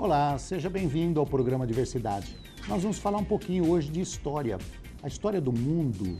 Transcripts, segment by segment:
Olá, seja bem-vindo ao programa Diversidade. Nós vamos falar um pouquinho hoje de história. A história do mundo,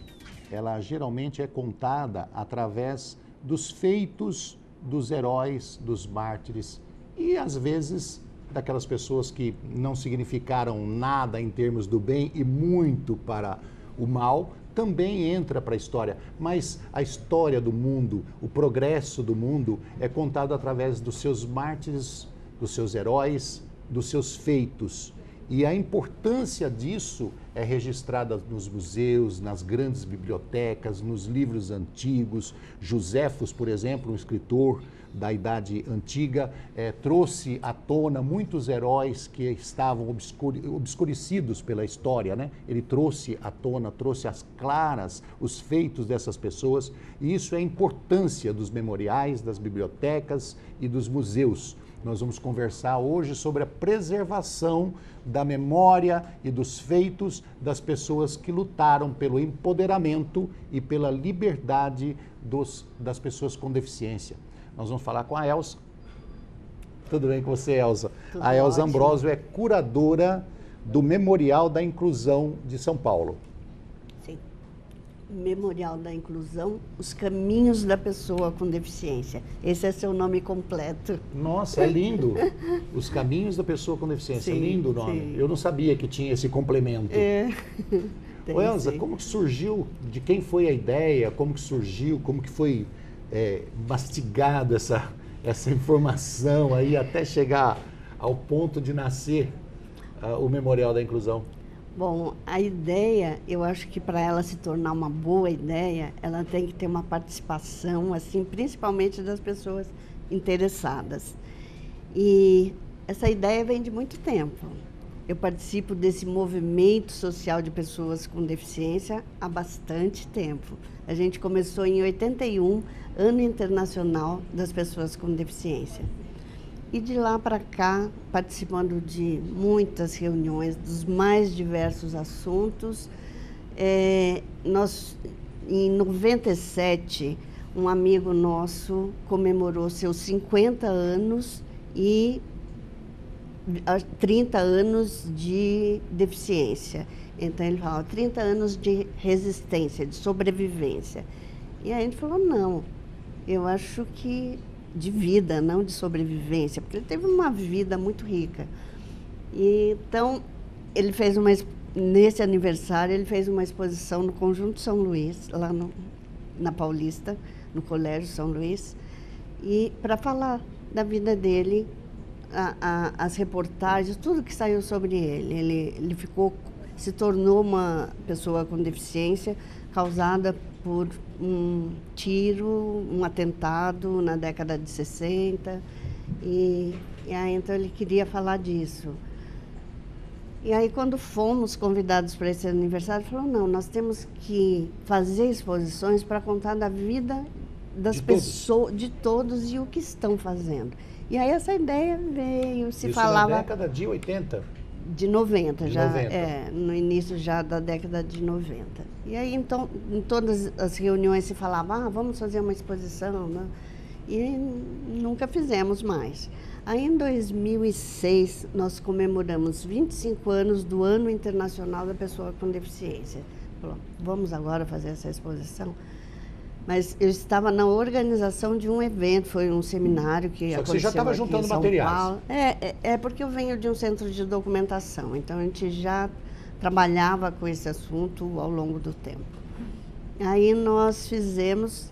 ela geralmente é contada através dos feitos dos heróis, dos mártires e, às vezes, daquelas pessoas que não significaram nada em termos do bem e muito para o mal, também entra para a história. Mas a história do mundo, o progresso do mundo é contado através dos seus mártires, dos seus heróis, dos seus feitos. E a importância disso é registrada nos museus, nas grandes bibliotecas, nos livros antigos. Joséfos, por exemplo, um escritor da Idade Antiga, trouxe à tona muitos heróis que estavam obscurecidos pela história, né? Ele trouxe à tona, trouxe às claras os feitos dessas pessoas, e isso é a importância dos memoriais, das bibliotecas e dos museus. Nós vamos conversar hoje sobre a preservação da memória e dos feitos das pessoas que lutaram pelo empoderamento e pela liberdade das pessoas com deficiência. Nós vamos falar com a Elza. Tudo bem com você, Elza? Tudo a Elza ótimo. Ambrosio é curadora do Memorial da Inclusão de São Paulo. Sim. Memorial da Inclusão, os caminhos da pessoa com deficiência. Esse é seu nome completo. Nossa, é lindo. Os caminhos da pessoa com deficiência. Sim, Lindo o nome. sim. Eu não sabia que tinha esse complemento. Tem, Ô, Elza, sim. como que surgiu, de quem foi a ideia, como que surgiu, como que foi mastigado essa informação aí até chegar ao ponto de nascer o Memorial da Inclusão? Bom, a ideia, eu acho que para ela se tornar uma boa ideia, ela tem que ter uma participação, assim, principalmente das pessoas interessadas. E essa ideia vem de muito tempo. Eu participo desse movimento social de pessoas com deficiência há bastante tempo. A gente começou em 81, Ano Internacional das Pessoas com Deficiência. E de lá para cá, participando de muitas reuniões dos mais diversos assuntos, em 97, um amigo nosso comemorou seus 50 anos e 30 anos de deficiência. Então ele falava 30 anos de resistência, de sobrevivência. E aí a gente falou, não, eu acho que de vida, não de sobrevivência, porque ele teve uma vida muito rica. E, então, ele fez nesse aniversário, ele fez uma exposição no Conjunto São Luís, lá na Paulista, no Colégio São Luís, e para falar da vida dele, as reportagens, tudo que saiu sobre ele. Ele se tornou uma pessoa com deficiência causada por um tiro, um atentado na década de 60. E aí, então, ele queria falar disso. E aí, quando fomos convidados para esse aniversário, ele falou, não, nós temos que fazer exposições para contar da vida das pessoas, de todos e o que estão fazendo. E aí essa ideia veio, se Isso falava... na década de 80? De 90, De já, 90. No início já da década de 90. E aí, então, em todas as reuniões se falava, vamos fazer uma exposição, né? E nunca fizemos mais. Aí, em 2006, nós comemoramos 25 anos do Ano Internacional da Pessoa com Deficiência. Falou, vamos agora fazer essa exposição? Mas eu estava na organização de um evento, foi um seminário que aconteceu. Só que você já estava juntando materiais. Paulo. Porque eu venho de um centro de documentação, então a gente já trabalhava com esse assunto ao longo do tempo. Aí nós fizemos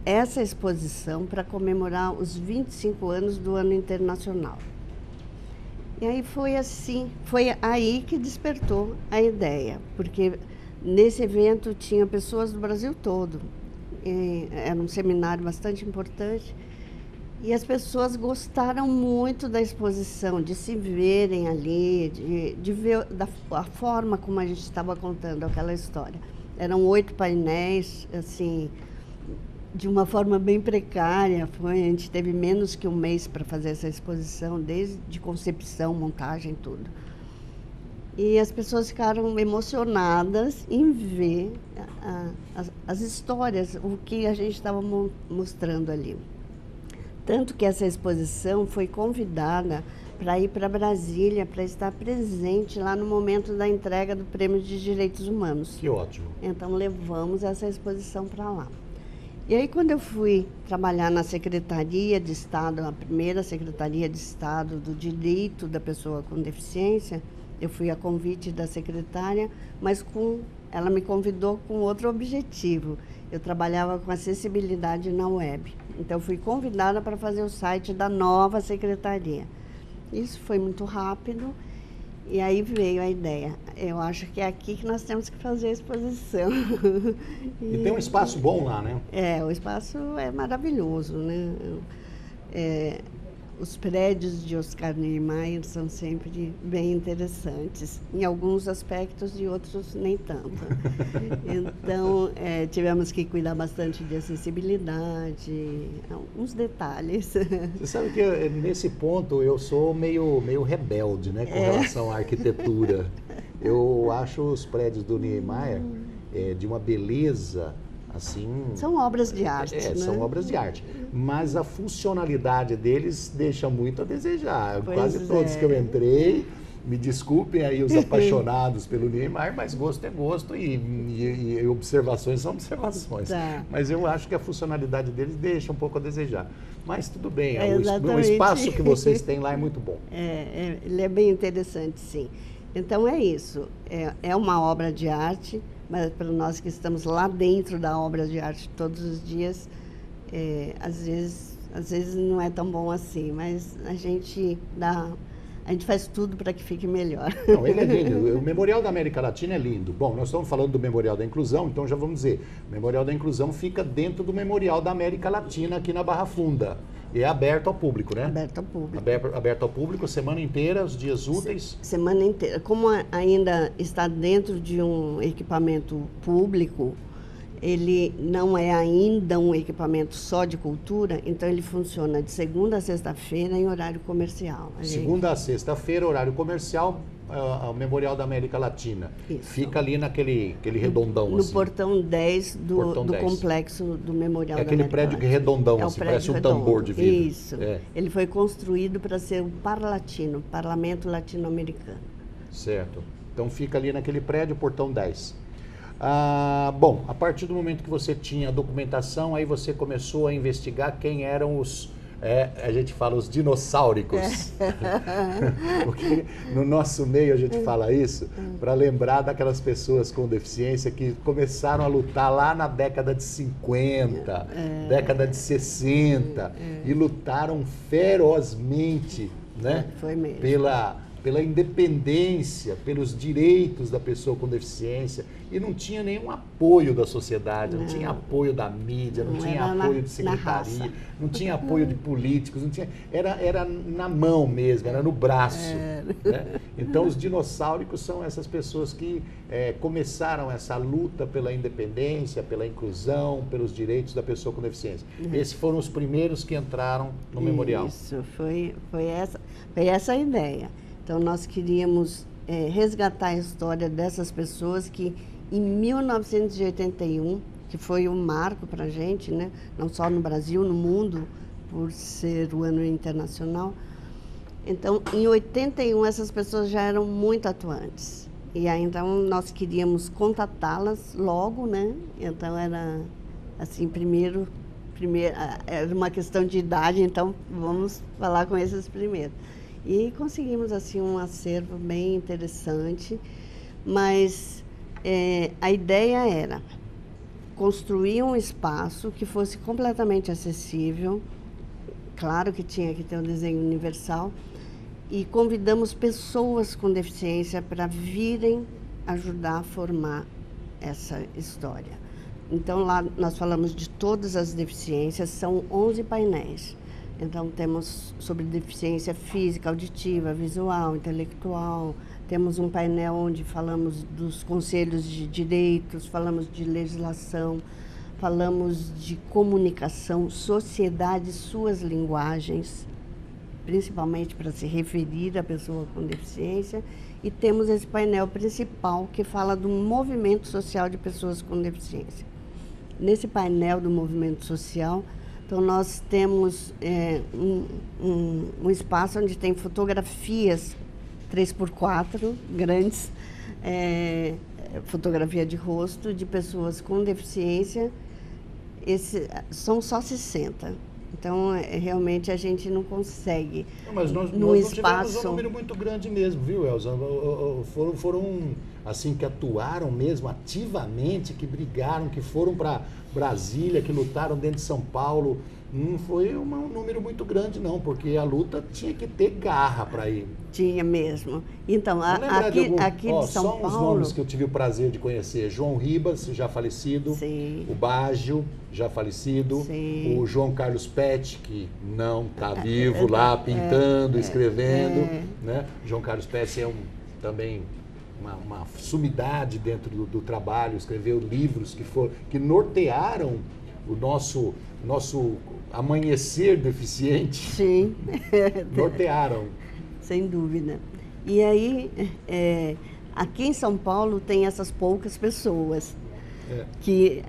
essa exposição para comemorar os 25 anos do Ano Internacional. E aí foi assim, foi aí que despertou a ideia, porque nesse evento tinha pessoas do Brasil todo. Era um seminário bastante importante e as pessoas gostaram muito da exposição, de se verem ali, de ver a forma como a gente estava contando aquela história. Eram 8 painéis, assim, de uma forma bem precária. A gente teve menos que um mês para fazer essa exposição, desde concepção, montagem, tudo. E as pessoas ficaram emocionadas em ver as histórias, o que a gente estava mostrando ali. Tanto que essa exposição foi convidada para ir para Brasília, para estar presente lá no momento da entrega do Prêmio de Direitos Humanos. Que ótimo. Então levamos essa exposição para lá. E aí quando eu fui trabalhar na Secretaria de Estado, a primeira Secretaria de Estado do Direito da Pessoa com Deficiência, eu fui a convite da secretária, mas ela me convidou com outro objetivo. Eu trabalhava com acessibilidade na web. Então, fui convidada para fazer o site da nova secretaria. Isso foi muito rápido e aí veio a ideia. Eu acho que é aqui que nós temos que fazer a exposição. E tem um espaço bom lá, né? O espaço é maravilhoso, né? Os prédios de Oscar Niemeyer são sempre bem interessantes, em alguns aspectos e outros nem tanto. Então, tivemos que cuidar bastante de acessibilidade, uns detalhes. Você sabe que nesse ponto eu sou meio rebelde, né, com relação à arquitetura. Eu acho os prédios do Niemeyer de uma beleza assim... São obras de arte, né? São obras de arte. Mas a funcionalidade deles deixa muito a desejar. Quase todos que eu entrei, me desculpem aí os apaixonados pelo Niemeyer, mas gosto é gosto e observações são observações. Tá. Mas eu acho que a funcionalidade deles deixa um pouco a desejar. Mas tudo bem, o Exatamente. espaço que vocês têm lá é muito bom. Ele é bem interessante, sim. Então é isso, é uma obra de arte, mas para nós que estamos lá dentro da obra de arte todos os dias, às vezes não é tão bom assim, mas a gente faz tudo para que fique melhor. Não, ele é lindo. O Memorial da América Latina é lindo. Bom, nós estamos falando do Memorial da Inclusão, então já vamos dizer, o Memorial da Inclusão fica dentro do Memorial da América Latina aqui na Barra Funda. E é aberto ao público, né? Aberto ao público. Aberto ao público, semana inteira, os dias úteis? Semana inteira. Como ainda está dentro de um equipamento público, ele não é ainda um equipamento só de cultura, então ele funciona de segunda a sexta-feira em horário comercial. Segunda a sexta-feira, horário comercial, o Memorial da América Latina. Isso. Fica ali naquele redondão no assim. portão 10 do Portão 10. complexo do Memorial da América aquele prédio que é redondão, assim, parece um tambor de vidro. Isso. Ele foi construído para ser um Parlatino, Parlamento Latino-Americano. Certo. Então fica ali naquele prédio, portão 10. Bom, a partir do momento que você tinha a documentação, aí você começou a investigar quem eram a gente fala os dinossáuricos. Porque no nosso meio a gente fala isso para lembrar daquelas pessoas com deficiência que começaram a lutar lá na década de 50, década de 60, e lutaram ferozmente, né? Foi mesmo. Pela independência, pelos direitos da pessoa com deficiência, e não tinha nenhum apoio da sociedade, não tinha apoio da mídia, não tinha apoio de secretaria, não tinha apoio de políticos, era na mão mesmo, era no braço. Né? Então os dinossáuricos são essas pessoas que começaram essa luta pela independência, pela inclusão, pelos direitos da pessoa com deficiência. Esses foram os primeiros que entraram no memorial. Isso, foi essa a ideia. Então, nós queríamos resgatar a história dessas pessoas que, em 1981, que foi um marco para a gente, né? Não só no Brasil, no mundo, por ser o ano internacional. Então, em 81, essas pessoas já eram muito atuantes. E aí, então, nós queríamos contatá-las logo, né? Então, era assim, primeiro, era uma questão de idade, então, vamos falar com esses primeiro. E conseguimos, assim, um acervo bem interessante, mas a ideia era construir um espaço que fosse completamente acessível, claro que tinha que ter um desenho universal, e convidamos pessoas com deficiência para virem ajudar a formar essa história. Então, lá nós falamos de todas as deficiências, são 11 painéis. Então, temos sobre deficiência física, auditiva, visual, intelectual. Temos um painel onde falamos dos conselhos de direitos, falamos de legislação, falamos de comunicação, sociedade, suas linguagens, principalmente para se referir à pessoa com deficiência. E temos esse painel principal que fala do movimento social de pessoas com deficiência. Nesse painel do movimento social, Então, nós temos um espaço onde tem fotografias 3x4 grandes, fotografia de rosto de pessoas com deficiência. São só 60. Então, realmente, a gente não consegue. Mas nós no espaço... tivemos um número muito grande mesmo, viu, Elza? Foram, assim, que atuaram mesmo ativamente, que brigaram, que foram para Brasília, que lutaram dentro de São Paulo. Não foi um número muito grande, não, porque a luta tinha que ter garra para ir. Tinha mesmo. Então, aqui de São Paulo... Só os nomes que eu tive o prazer de conhecer. João Ribas, já falecido. Sim. O Baggio, já falecido. Sim. O João Carlos Pet, que não está vivo lá, pintando, escrevendo. Né? João Carlos Pet é também uma sumidade dentro do trabalho. Escreveu livros que nortearam o nosso amanhecer deficiente. Sim. Nortearam. Sem dúvida. E aí, aqui em São Paulo tem essas poucas pessoas, que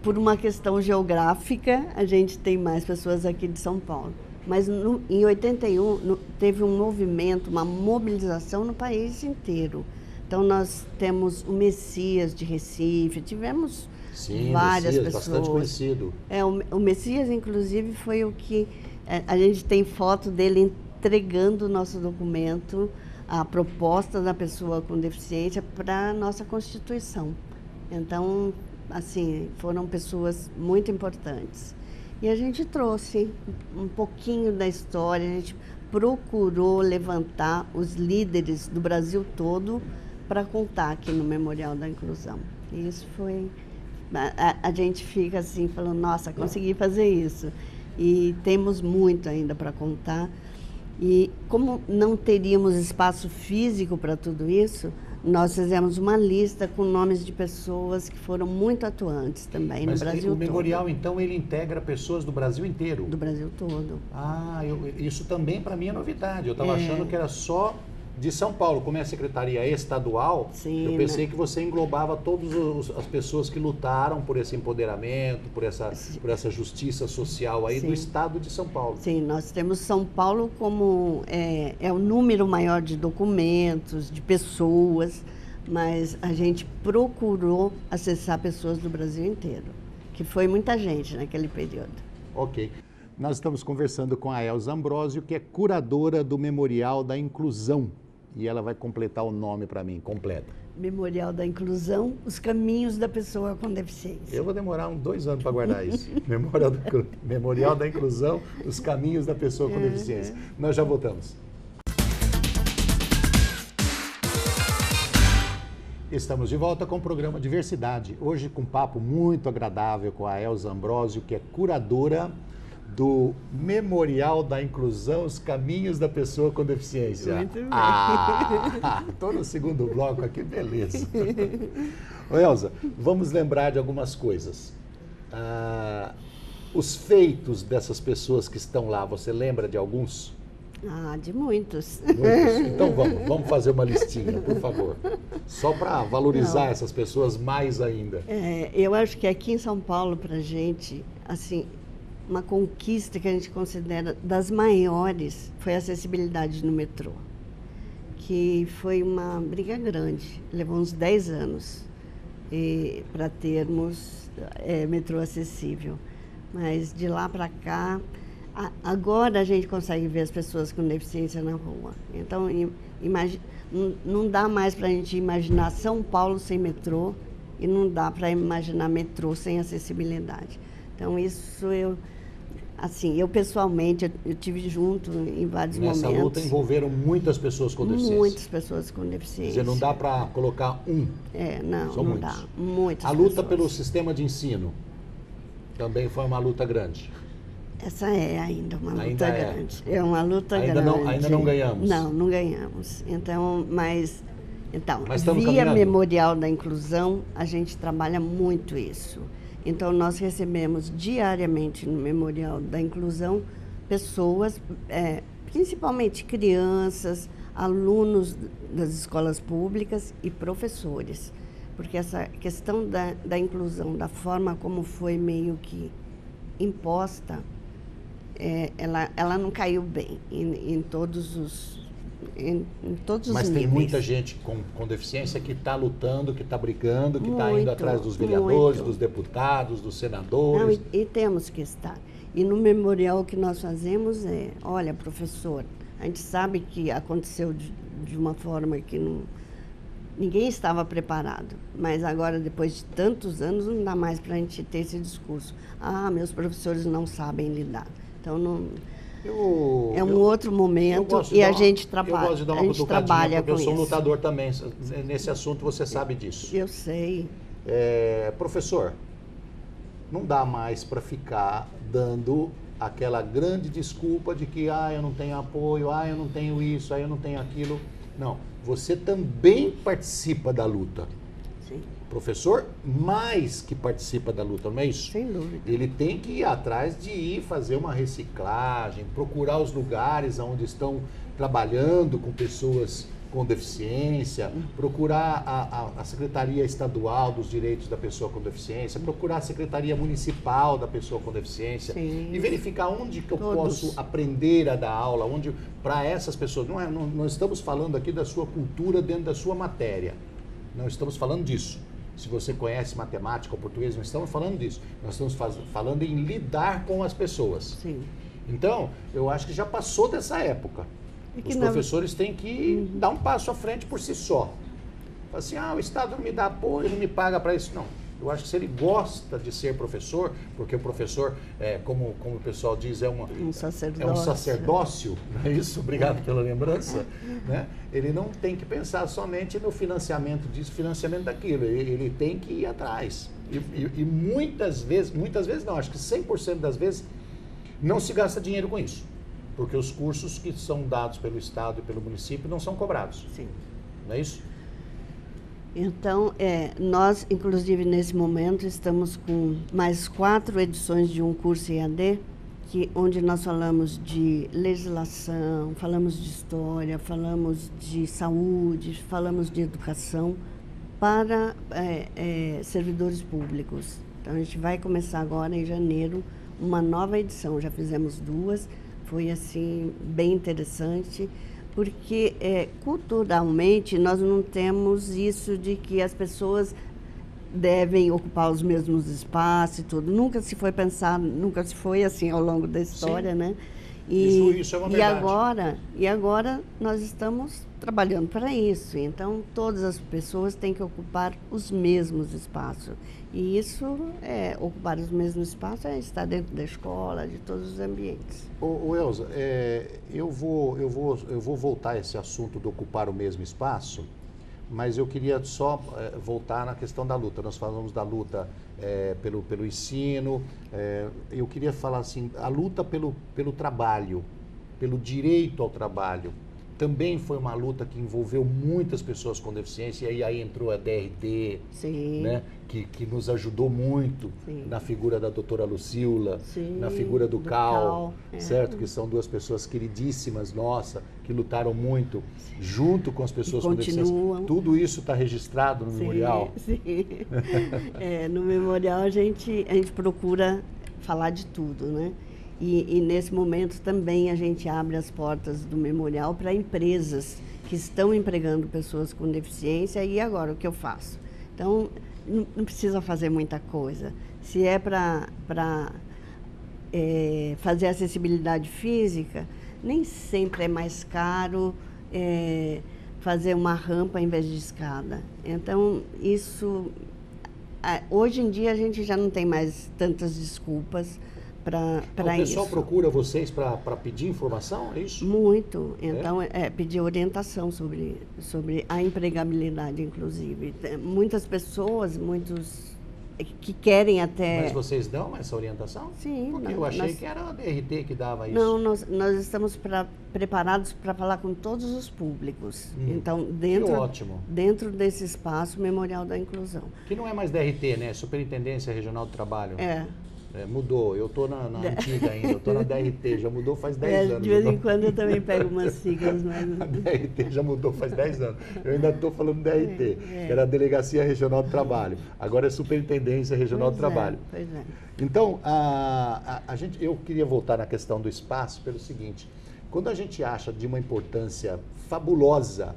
por uma questão geográfica a gente tem mais pessoas aqui de São Paulo. Mas em 81 teve um movimento, uma mobilização no país inteiro. Então nós temos o Messias de Recife, tivemos várias Messias, pessoas. Bastante conhecido. O Messias, inclusive, foi o que a gente tem foto dele entregando o nosso documento, a proposta da pessoa com deficiência para a nossa Constituição. Então, assim, foram pessoas muito importantes. E a gente trouxe um pouquinho da história, a gente procurou levantar os líderes do Brasil todo para contar aqui no Memorial da Inclusão. E isso foi... A gente fica assim, falando, nossa, consegui fazer isso. E temos muito ainda para contar. E como não teríamos espaço físico para tudo isso, nós fizemos uma lista com nomes de pessoas que foram muito atuantes também no Brasil todo. O memorial, então, ele integra pessoas do Brasil inteiro? Do Brasil todo. Isso também para mim é novidade. Eu estava achando que era só de São Paulo. Como é a secretaria estadual, sim, eu pensei que você englobava todas as pessoas que lutaram por esse empoderamento, por essa justiça social aí do estado de São Paulo. Sim, nós temos São Paulo como o número maior de documentos, de pessoas, mas a gente procurou acessar pessoas do Brasil inteiro, que foi muita gente naquele período. Ok. Nós estamos conversando com a Elza Ambrosio, que é curadora do Memorial da Inclusão. E ela vai completar o nome para mim, completa. Memorial da Inclusão, os caminhos da pessoa com deficiência. Eu vou demorar 2 anos para guardar isso. Memorial da Inclusão, os caminhos da pessoa com deficiência. Nós já voltamos. Estamos de volta com o programa Diversidade. Hoje com um papo muito agradável com a Elza Ambrosio, que é curadora do Memorial da Inclusão, os caminhos da pessoa com deficiência. Muito bem. Tô no segundo bloco aqui, beleza. Ô Elza, vamos lembrar de algumas coisas. Os feitos dessas pessoas que estão lá, você lembra de alguns? De muitos. Muitos? Então vamos fazer uma listinha, por favor. Só para valorizar essas pessoas mais ainda. Eu acho que aqui em São Paulo, para a gente, assim, uma conquista que a gente considera das maiores foi a acessibilidade no metrô, que foi uma briga grande, levou uns 10 anos para termos metrô acessível. Mas de lá para cá, agora a gente consegue ver as pessoas com deficiência na rua. Então, não dá mais para a gente imaginar São Paulo sem metrô e não dá para imaginar metrô sem acessibilidade. Então, isso eu pessoalmente, eu tive junto em vários momentos. Nessa luta envolveram muitas pessoas com deficiência. Muitas pessoas com deficiência. Não dá para colocar um. Não dá. Muitas A luta pessoas. pelo sistema de ensino também foi uma luta grande. Essa é ainda uma luta grande. É uma luta grande. Ainda não ganhamos. Não ganhamos. Mas estamos via caminhando. Memorial da Inclusão, a gente trabalha muito isso. Então, nós recebemos diariamente no Memorial da Inclusão pessoas, principalmente crianças, alunos das escolas públicas e professores. Porque essa questão da inclusão, da forma como foi meio que imposta, ela não caiu bem em todos os Mas tem níveis. muita gente com deficiência que está lutando, que está brigando, que está indo Muito, atrás dos vereadores, muito. dos deputados, dos Não, senadores. e temos que estar. E no memorial o que nós fazemos olha, professor, a gente sabe que aconteceu de uma forma que ninguém estava preparado, mas agora, depois de tantos anos, não dá mais para a gente ter esse discurso. Ah, meus professores não sabem lidar. Então, é um outro momento e a gente trabalha. Eu gosto de dar uma cutucadinha, porque eu sou um lutador também. Nesse assunto, você sabe disso. Eu sei. Professor, não dá mais para ficar dando aquela grande desculpa de que eu não tenho apoio, eu não tenho isso, eu não tenho aquilo. Não, você também participa da luta. Sim. Professor, mais que participa da luta, não é isso? Sem dúvida. Ele tem que ir atrás de ir fazer uma reciclagem, procurar os lugares onde estão trabalhando com pessoas com deficiência, procurar a Secretaria Estadual dos Direitos da Pessoa com Deficiência, procurar a Secretaria Municipal da Pessoa com Deficiência. Sim. E verificar onde que eu posso aprender a dar aula, onde para essas pessoas. Não estamos falando aqui da sua cultura dentro da sua matéria, não estamos falando disso. Se você conhece matemática ou português, não estamos falando disso. Nós estamos falando em lidar com as pessoas. Sim. Então, eu acho que já passou dessa época. Os professores têm que dar um passo à frente por si só. Fala assim, o Estado não me dá apoio, não me paga para isso. Não. Eu acho que se ele gosta de ser professor, porque o professor, como o pessoal diz, é um sacerdócio, não é isso? Obrigado pela lembrança. Né? Ele não tem que pensar somente no financiamento disso, financiamento daquilo. Ele tem que ir atrás. E muitas vezes não, acho que 100% das vezes não se gasta dinheiro com isso. Porque os cursos que são dados pelo Estado e pelo município não são cobrados. Sim. Não é isso? Então, nós, inclusive, nesse momento, estamos com mais 4 edições de um curso EAD, onde nós falamos de legislação, falamos de história, falamos de saúde, falamos de educação para servidores públicos. Então, a gente vai começar agora, em janeiro, uma nova edição. Já fizemos 2. Foi, assim, bem interessante, porque culturalmente nós não temos isso de que as pessoas devem ocupar os mesmos espaços e tudo. Nunca se foi pensado, nunca se foi assim ao longo da história, Sim. né? Isso é uma verdade. E agora nós estamos trabalhando para isso. Então, todas as pessoas têm que ocupar os mesmos espaços. E isso, ocupar os mesmos espaços, estar dentro da escola, de todos os ambientes. Elza, eu vou voltar a esse assunto de ocupar o mesmo espaço, mas eu queria só voltar na questão da luta. Nós falamos da luta pelo ensino, eu queria falar assim, a luta pelo trabalho, pelo direito ao trabalho, também foi uma luta que envolveu muitas pessoas com deficiência, e aí entrou a DRT, né, que nos ajudou muito na figura da doutora Lucila, na figura do Cal, certo? Que são 2 pessoas queridíssimas nossas, que lutaram muito junto com as pessoas com deficiência. Tudo isso está registrado no memorial? Sim. No memorial a gente procura falar de tudo, né? E nesse momento também a gente abre as portas do memorial para empresas que estão empregando pessoas com deficiência. E agora, o que eu faço? Então, não precisa fazer muita coisa. Se é para fazer acessibilidade física, nem sempre é mais caro fazer uma rampa em vez de escada. Então, isso... Hoje em dia a gente já não tem mais tantas desculpas para isso. O pessoal procura vocês para pedir informação, é isso? Muito. Então, pedir orientação sobre a empregabilidade, inclusive. Muitas pessoas, que querem até... Mas vocês dão essa orientação? Sim. Porque eu achei que era a DRT que dava isso. Não, nós estamos preparados para falar com todos os públicos. Então, dentro desse espaço, Memorial da Inclusão. Que não é mais DRT, né? Superintendência Regional do Trabalho. Mudou, eu estou na antiga ainda, eu estou na DRT, já mudou faz 10 anos. De vez em quando eu também pego umas siglas, mas... A DRT já mudou faz 10 anos. Eu ainda estou falando DRT, que era a Delegacia Regional do Trabalho. Agora é Superintendência Regional do Trabalho. Pois é. Então, eu queria voltar na questão do espaço pelo seguinte, quando a gente acha de uma importância fabulosa,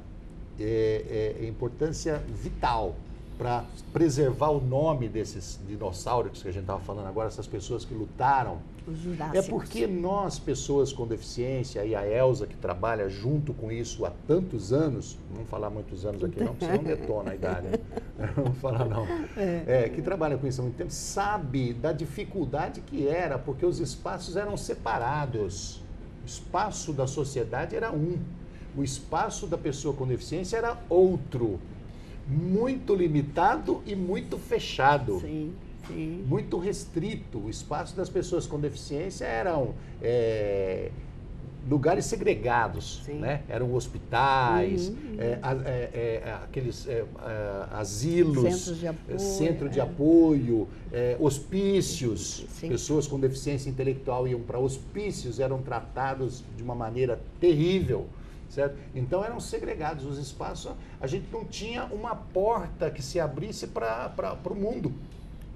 importância vital, para preservar o nome desses dinossauros que a gente estava falando agora, essas pessoas que lutaram, é porque nós, pessoas com deficiência, e a Elza que trabalha junto com isso há tantos anos, não vamos falar muitos anos aqui não, porque senão detona a idade, né? Não vamos falar não, que trabalha com isso há muito tempo, sabe da dificuldade que era, porque os espaços eram separados, o espaço da sociedade era um, o espaço da pessoa com deficiência era outro, muito limitado e muito fechado. Sim, sim. Muito restrito. O espaço das pessoas com deficiência eram lugares segregados, né? Eram hospitais, aqueles asilos, centro de apoio, hospícios. Sim. Pessoas com deficiência intelectual iam para hospícios, eram tratados de uma maneira terrível. Certo? Então eram segregados os espaços, a gente não tinha uma porta que se abrisse para o mundo.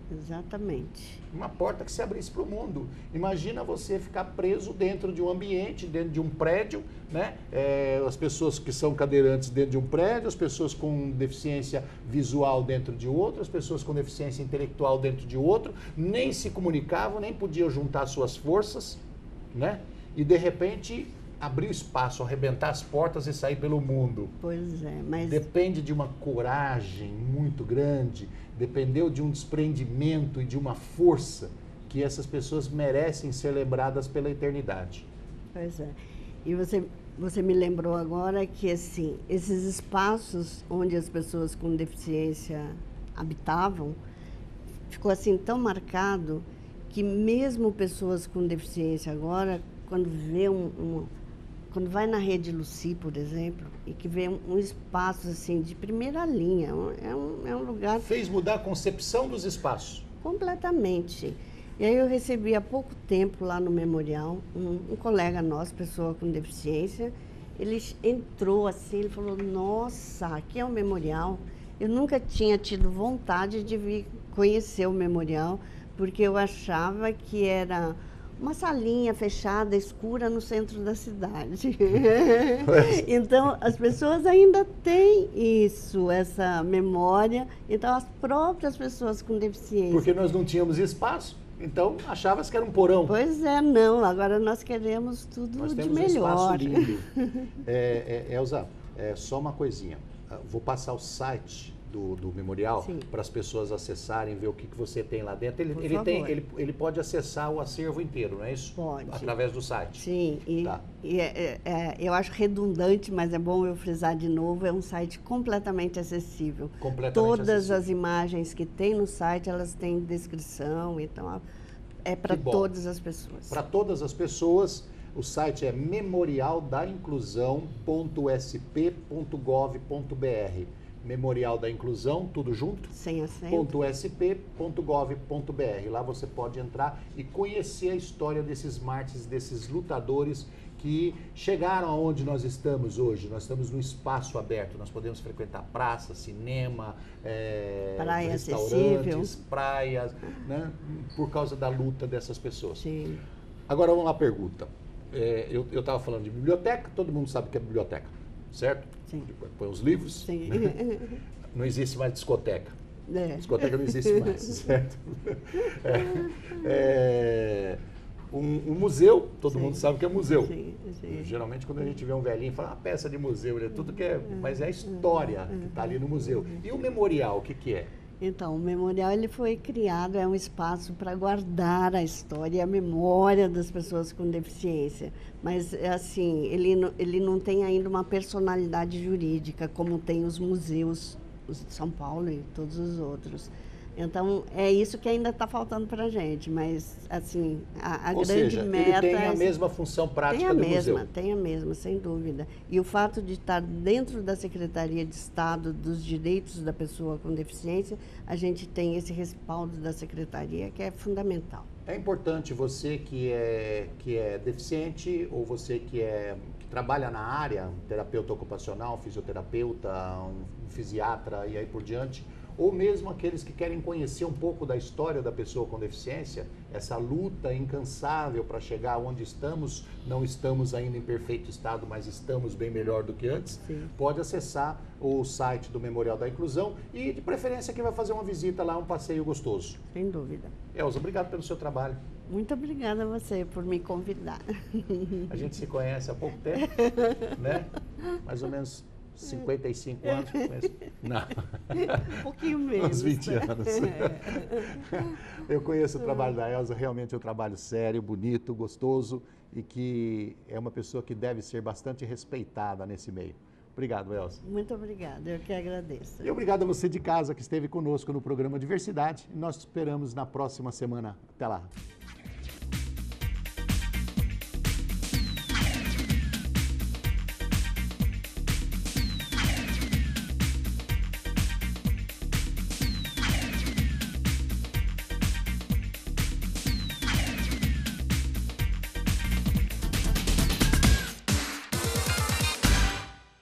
Exatamente. Uma porta que se abrisse para o mundo. Imagina você ficar preso dentro de um ambiente, dentro de um prédio, né? As pessoas que são cadeirantes dentro de um prédio, as pessoas com deficiência visual dentro de outro, as pessoas com deficiência intelectual dentro de outro, nem se comunicavam, nem podiam juntar suas forças, né? E de repente abrir o espaço, arrebentar as portas e sair pelo mundo. Pois é, mas... Depende de uma coragem muito grande, dependeu de um desprendimento e de uma força que essas pessoas merecem ser lembradas pela eternidade. Pois é. E você me lembrou agora que, assim, esses espaços onde as pessoas com deficiência habitavam, ficou assim tão marcado que mesmo pessoas com deficiência agora, quando vê quando vai na Rede Lucy, por exemplo, e que vê um espaço assim de primeira linha, é um lugar... Fez mudar a concepção dos espaços. Completamente. E aí eu recebi há pouco tempo lá no memorial, um colega nosso, pessoa com deficiência, ele entrou assim, ele falou, nossa, aqui é o memorial. Eu nunca tinha tido vontade de vir conhecer o memorial, porque eu achava que era uma salinha fechada, escura, no centro da cidade. Então, as pessoas ainda têm isso, essa memória. Então, as próprias pessoas com deficiência... Porque nós não tínhamos espaço, então achava-se que era um porão. Pois é, não. Agora nós queremos tudo nós de melhor. Um espaço lindo. Elza, só uma coisinha. Vou passar o site do memorial para as pessoas acessarem, ver o que você tem lá dentro. Ele pode acessar o acervo inteiro, não é isso? Pode. Através do site. Sim, eu acho redundante, mas é bom eu frisar de novo, é um site completamente acessível. Todas as imagens que tem no site, elas têm descrição, então é para todas as pessoas. Para todas as pessoas. O site é memorialdainclusão.sp.gov.br. Memorial da Inclusão, tudo junto? Sem acento. .sp.gov.br. Lá você pode entrar e conhecer a história desses mártires, desses lutadores que chegaram aonde nós estamos hoje. Nós estamos num espaço aberto, nós podemos frequentar praça, cinema, restaurantes, praias, né? Por causa da luta dessas pessoas. Sim. Agora vamos lá, pergunta. Eu estava falando de biblioteca, todo mundo sabe o que é biblioteca, certo? Sim. Põe os livros. Sim. Né? Não existe mais discoteca. Discoteca não existe mais, certo? Um museu, todo mundo sabe que é museu. Sim. Geralmente quando a gente vê um velhinho, fala uma peça de museu, tudo que é, mas é a história que está ali no museu. E o memorial, o que é? Então, o memorial ele foi criado, é um espaço para guardar a história e a memória das pessoas com deficiência. Mas, assim, ele não tem ainda uma personalidade jurídica, como tem os museus de São Paulo e todos os outros. Então, é isso que ainda está faltando para a gente, mas, assim, a grande meta... Ele tem a mesma função prática do museu. Tem a mesma, sem dúvida. E o fato de estar dentro da Secretaria de Estado dos Direitos da Pessoa com Deficiência, a gente tem esse respaldo da Secretaria, que é fundamental. É importante você que é deficiente ou você que trabalha na área, terapeuta ocupacional, fisioterapeuta, um fisiatra e aí por diante, ou mesmo aqueles que querem conhecer um pouco da história da pessoa com deficiência, essa luta incansável para chegar onde estamos, não estamos ainda em perfeito estado, mas estamos bem melhor do que antes, Sim. pode acessar o site do Memorial da Inclusão e, de preferência, quem vai fazer uma visita lá, um passeio gostoso. Sem dúvida. Elza, obrigado pelo seu trabalho. Muito obrigada a você por me convidar. A gente se conhece há pouco tempo, né? Mais ou menos 55 anos. Não. Um pouquinho menos. Uns 20 anos. Eu conheço o trabalho da Elza, realmente é um trabalho sério, bonito, gostoso e que é uma pessoa que deve ser bastante respeitada nesse meio. Obrigado, Elza. Muito obrigada, eu que agradeço. E obrigado a você de casa que esteve conosco no programa Diversidade. Nós te esperamos na próxima semana. Até lá.